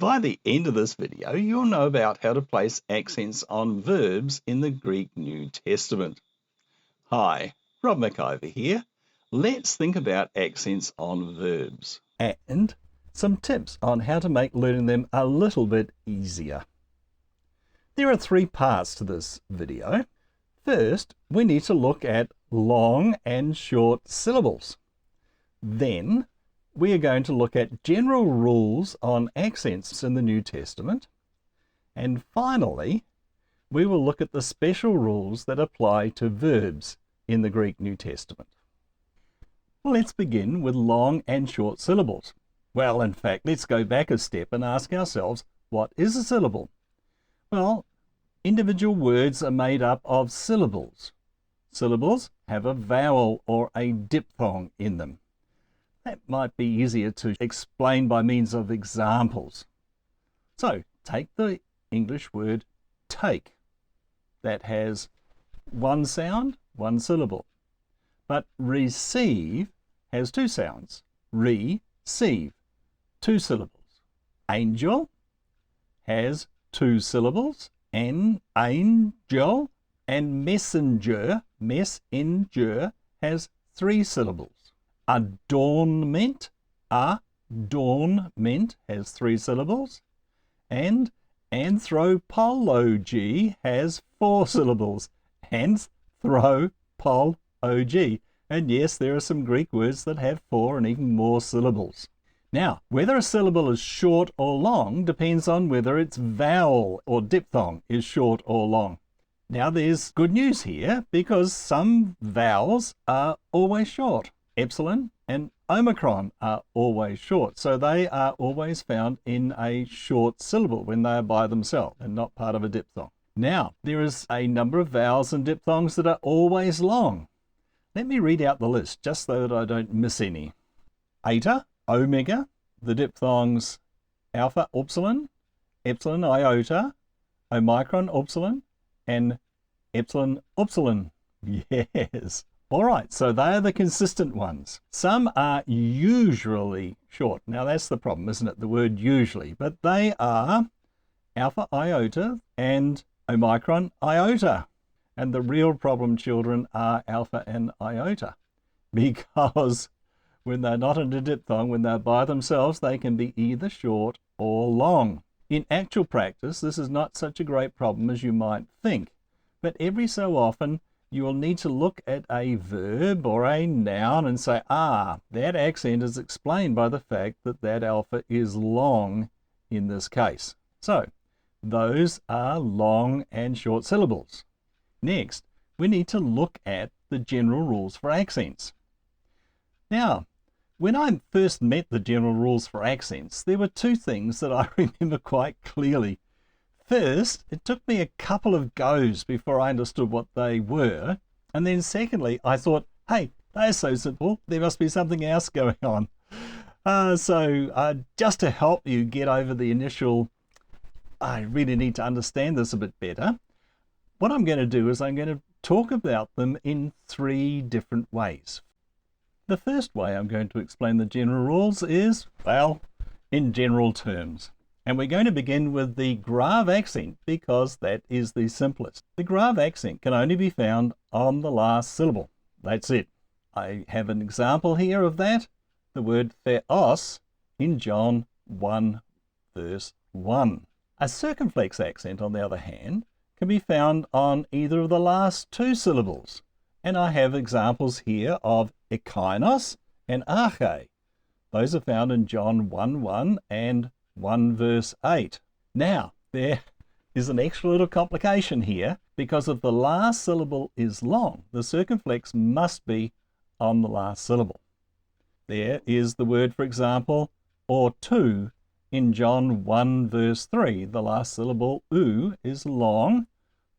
By the end of this video, you'll know about how to place accents on verbs in the Greek New Testament. Hi, Rob McIver here. Let's think about accents on verbs and some tips on how to make learning them a little bit easier. There are three parts to this video. First, we need to look at long and short syllables. Then, we are going to look at general rules on accents in the New Testament. And finally, we will look at the special rules that apply to verbs in the Greek New Testament. Well, let's begin with long and short syllables. Well, in fact, let's go back a step and ask ourselves, what is a syllable? Well, individual words are made up of syllables. Syllables have a vowel or a diphthong in them. That might be easier to explain by means of examples. So, take the English word take. That has one sound, one syllable. But receive has two sounds. Receive, two syllables. Angel has two syllables. Angel. And messenger has three syllables. Adornment has three syllables, and anthropology has four syllables. Anthropology. And yes, there are some Greek words that have four and even more syllables. Now, whether a syllable is short or long depends on whether its vowel or diphthong is short or long. Now, there's good news here because some vowels are always short. Epsilon and omicron are always short, so they are always found in a short syllable when they are by themselves and not part of a diphthong. Now, there is a number of vowels and diphthongs that are always long. Let me read out the list just so that I don't miss any. Eta, omega, the diphthongs alpha, epsilon iota, omicron, epsilon, and epsilon, upsilon. Yes. All right, so they are the consistent ones. Some are usually short. Now that's the problem, isn't it? The word usually. But they are alpha iota and omicron iota. And the real problem, children, are alpha and iota. Because when they're not in a diphthong, when they're by themselves, they can be either short or long. In actual practice, this is not such a great problem as you might think. But every so often, you will need to look at a verb or a noun and say, that accent is explained by the fact that that alpha is long in this case. So, those are long and short syllables. Next, we need to look at the general rules for accents. Now, when I first met the general rules for accents, there were two things that I remember quite clearly. First, it took me a couple of goes before I understood what they were. And then secondly, I thought, hey, they're so simple, there must be something else going on. So just to help you get over the initial, I really need to understand this a bit better, what I'm going to do is I'm going to talk about them in three different ways. The first way I'm going to explain the general rules is, well, in general terms. And we're going to begin with the grave accent because that is the simplest. The grave accent can only be found on the last syllable. That's it. I have an example here of that. The word theos in John 1 verse 1. A circumflex accent, on the other hand, can be found on either of the last two syllables. And I have examples here of ekinos and arche. Those are found in John 1:1 and 1 verse 8. Now, there is an extra little complication here because if the last syllable is long, the circumflex must be on the last syllable. There is the word, for example, or two in John 1 verse 3. The last syllable, oo, is long.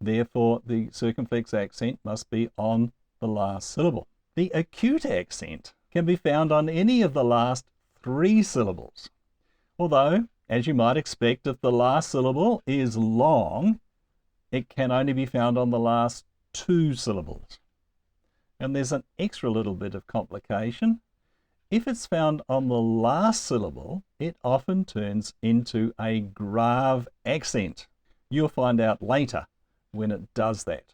Therefore, the circumflex accent must be on the last syllable. The acute accent can be found on any of the last three syllables. Although, as you might expect, if the last syllable is long, it can only be found on the last two syllables. And there's an extra little bit of complication. If it's found on the last syllable, it often turns into a grave accent. You'll find out later when it does that.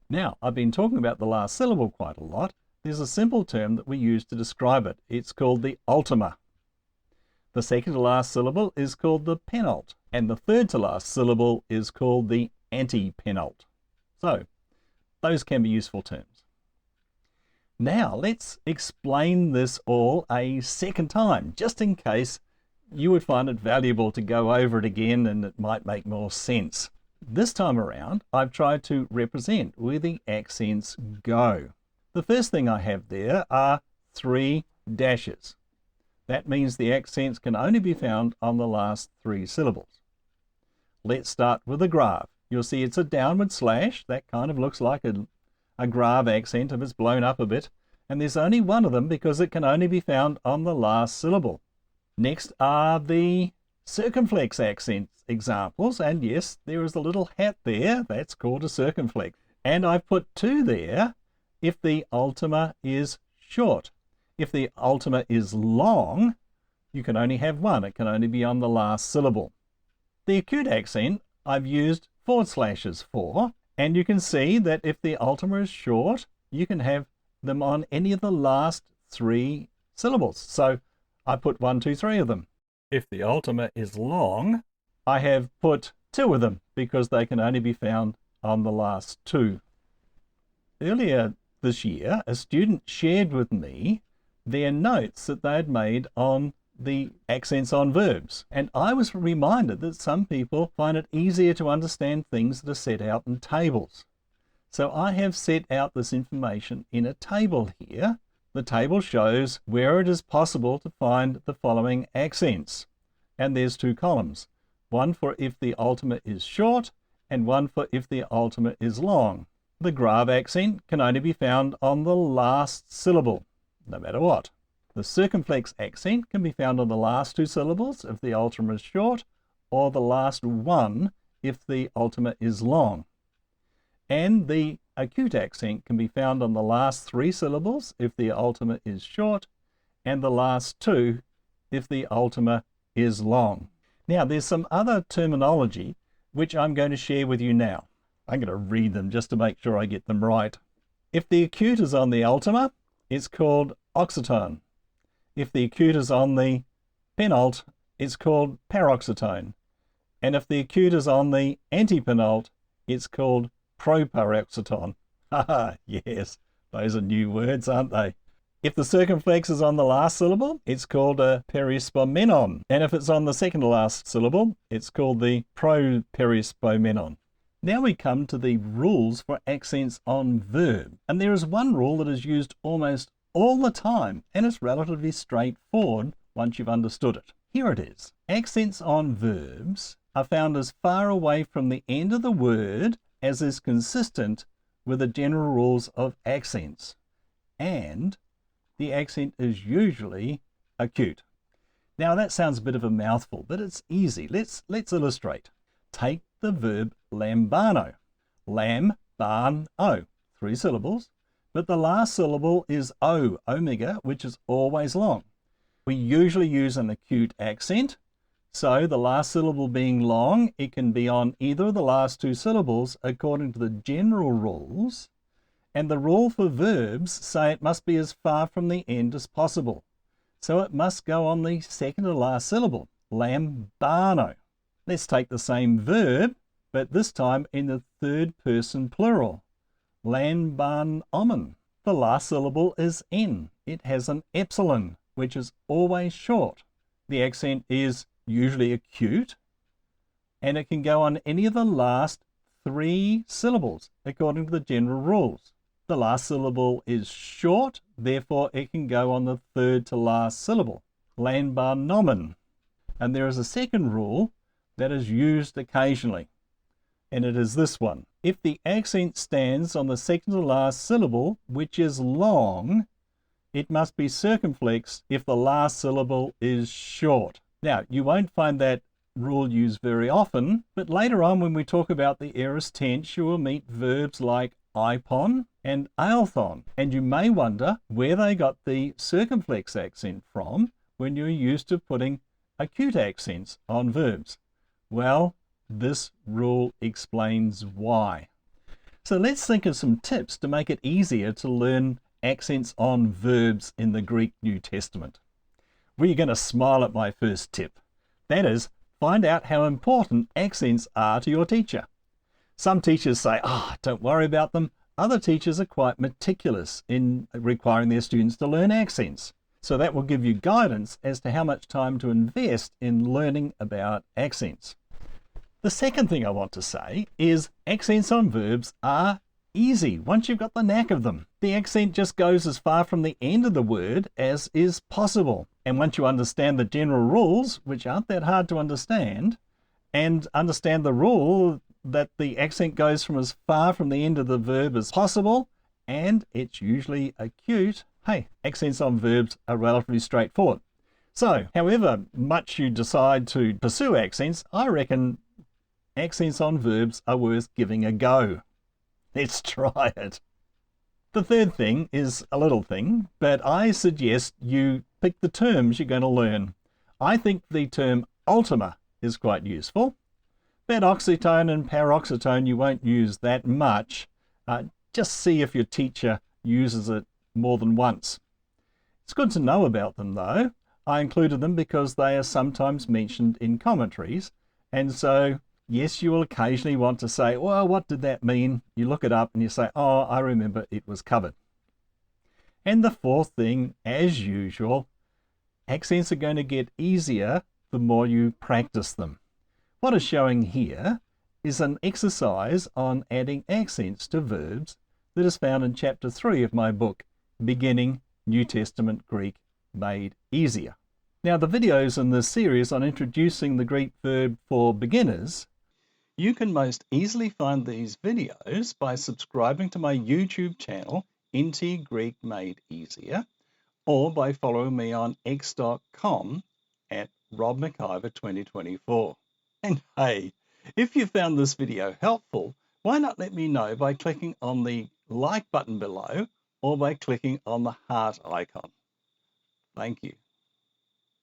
Now, I've been talking about the last syllable quite a lot. There's a simple term that we use to describe it. It's called the Ultima. The second to last syllable is called the penult, and the third to last syllable is called the antepenult. So, those can be useful terms. Now, let's explain this all a second time, just in case you would find it valuable to go over it again and it might make more sense. This time around, I've tried to represent where the accents go. The first thing I have there are 3 dashes. That means the accents can only be found on the last 3 syllables. Let's start with the grave. You'll see it's a downward slash. That kind of looks like a grave accent if it's blown up a bit. And there's only one of them because it can only be found on the last syllable. Next are the circumflex accent examples. And yes, there is a little hat there. That's called a circumflex. And I've put 2 there if the ultima is short. If the ultima is long, you can only have 1. It can only be on the last syllable. The acute accent I've used forward slashes for, and you can see that if the ultima is short, you can have them on any of the last 3 syllables. So I put 1, 2, 3 of them. If the ultima is long, I have put 2 of them because they can only be found on the last 2. Earlier this year, a student shared with me their notes that they had made on the accents on verbs. And I was reminded that some people find it easier to understand things that are set out in tables. So I have set out this information in a table here. The table shows where it is possible to find the following accents. And there's 2 columns. One for if the ultima is short and one for if the ultima is long. The grave accent can only be found on the last syllable, no matter what. The circumflex accent can be found on the last 2 syllables if the ultima is short, or the last 1 if the ultima is long. And the acute accent can be found on the last 3 syllables if the ultima is short, and the last 2 if the ultima is long. Now, there's some other terminology which I'm going to share with you now. I'm going to read them just to make sure I get them right. If the acute is on the ultima, it's called Oxytone. If the acute is on the penult, it's called paroxytone. And if the acute is on the antepenult, it's called paroxytone. Haha, yes, those are new words, aren't they? If the circumflex is on the last syllable, it's called a perispomenon. And if it's on the second to last syllable, it's called the properispomenon. Now we come to the rules for accents on verb. And there is one rule that is used almost all the time, and it's relatively straightforward once you've understood it. Here it is. Accents on verbs are found as far away from the end of the word as is consistent with the general rules of accents. And the accent is usually acute. Now that sounds a bit of a mouthful, but it's easy. Let's illustrate. Take the verb lambano. Lambano, 3 syllables. But the last syllable is O, omega, which is always long. We usually use an acute accent, so the last syllable being long, it can be on either of the last 2 syllables according to the general rules, and the rule for verbs say it must be as far from the end as possible. So it must go on the second to last syllable, lambano. Let's take the same verb, but this time in the 3rd person plural. Lambanomon. The last syllable is N. It has an epsilon, which is always short. The accent is usually acute, and it can go on any of the last 3 syllables, according to the general rules. The last syllable is short, therefore it can go on the 3rd to last syllable. Lambanomon. And there is a second rule that is used occasionally, and it is this one. If the accent stands on the second to last syllable, which is long, it must be circumflexed if the last syllable is short. Now, you won't find that rule used very often, but later on when we talk about the aorist tense, you will meet verbs like ipon and althon, and you may wonder where they got the circumflex accent from when you're used to putting acute accents on verbs. Well, this rule explains why. So let's think of some tips to make it easier to learn accents on verbs in the Greek New Testament. Well, you're going to smile at my first tip. That is, find out how important accents are to your teacher. Some teachers say, don't worry about them. Other teachers are quite meticulous in requiring their students to learn accents. So that will give you guidance as to how much time to invest in learning about accents. The second thing I want to say is accents on verbs are easy once you've got the knack of them. The accent just goes as far from the end of the word as is possible. And once you understand the general rules, which aren't that hard to understand, and understand the rule that the accent goes from as far from the end of the verb as possible, and it's usually acute, hey, accents on verbs are relatively straightforward. So, however much you decide to pursue accents, I reckon accents on verbs are worth giving a go. Let's try it. The third thing is a little thing, but I suggest you pick the terms you're going to learn. I think the term Ultima is quite useful. But Oxytone and paroxytone you won't use that much. Just see if your teacher uses it more than once. It's good to know about them though. I included them because they are sometimes mentioned in commentaries, and so yes, you will occasionally want to say, well, what did that mean? You look it up and you say, oh, I remember it was covered. And the fourth thing, as usual, accents are going to get easier the more you practice them. What is showing here is an exercise on adding accents to verbs that is found in chapter 3 of my book, Beginning New Testament Greek Made Easier. Now, the videos in this series on introducing the Greek verb for beginners, you can most easily find these videos by subscribing to my YouTube channel, NT Greek Made Easier, or by following me on x.com at McIver 2024. And hey, if you found this video helpful, why not let me know by clicking on the like button below or by clicking on the heart icon. Thank you.